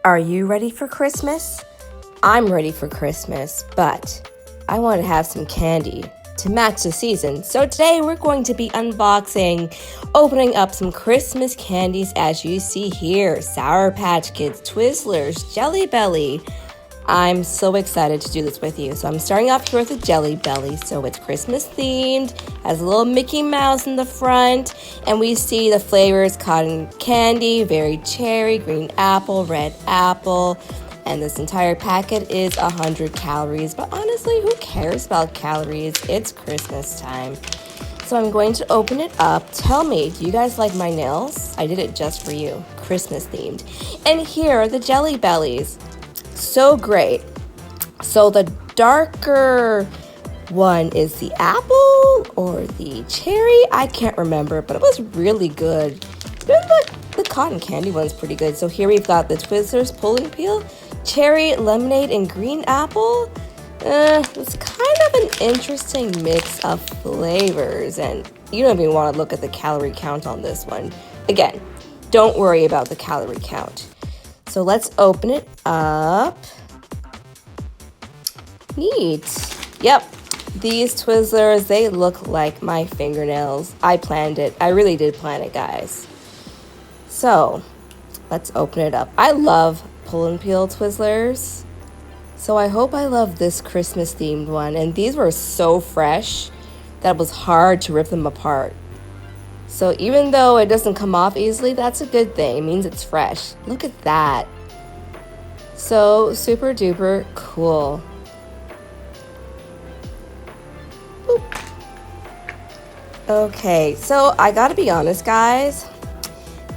Are you ready for Christmas? I'm ready for Christmas, but I want to have some candy to match the season. So today we're going to be unboxing, opening up some Christmas candies as you see here. Sour Patch Kids, Twizzlers, Jelly Belly. I'm so excited to do this with you. So I'm starting off here with a Jelly Belly. So it's Christmas themed, has a little Mickey Mouse in the front, and we see the flavors cotton candy, very cherry, green apple, red apple, and this entire packet is 100 calories. But honestly, who cares about calories? It's Christmas time. So I'm going to open it up. Tell me, do you guys like my nails? I did it just for you, Christmas themed. And here are the Jelly Bellies. So great. So the darker one is the apple or the cherry. I can't remember, but it was really good. Even the cotton candy one's pretty good. So here we've got the Twizzlers Pull Peel, cherry, lemonade, and green apple. It's kind of an interesting mix of flavors, and you don't even want to look at the calorie count on this one. Again, don't worry about the calorie count. So let's open it up. Neat. Yep, these Twizzlers, they look like my fingernails. I planned it. I really did plan it, guys. So let's open it up. I love Pull and Peel Twizzlers. So I hope I love this Christmas themed one. And these were so fresh that it was hard to rip them apart. So even though it doesn't come off easily, that's a good thing. It means it's fresh. Look at that. So super duper cool. Boop. Okay, so I gotta be honest, guys.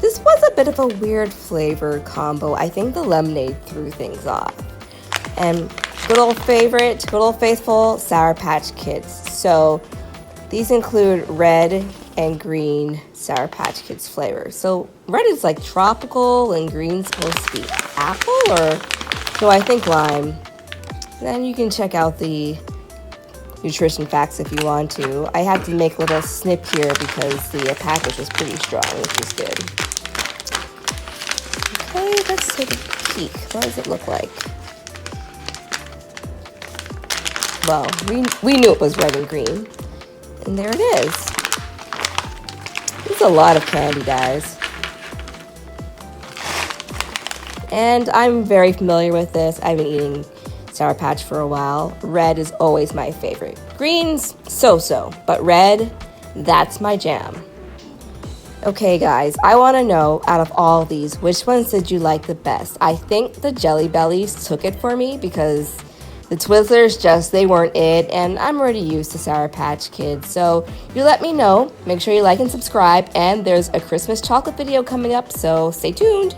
This was a bit of a weird flavor combo. I think the lemonade threw things off. And good old favorite, good old faithful Sour Patch Kids. So these include red and green Sour Patch Kids flavors. So red is like tropical and green's supposed to be apple, or no, I think lime. Then you can check out the nutrition facts if you want to. I had to make a little snip here because the package was pretty strong, which is good. Okay, let's take a peek. What does it look like? Well, we knew it was red and green. And there it is. It's a lot of candy, guys. And I'm very familiar with this. I've been eating Sour Patch for a while. Red is always my favorite. Green's so-so, but red, that's my jam. Okay, guys, I want to know, out of all these, which ones did you like the best? I think the Jelly Bellies took it for me because the Twizzlers they weren't it, and I'm already used to Sour Patch Kids. So you let me know. Make sure you like and subscribe, and there's a Christmas chocolate video coming up, so stay tuned.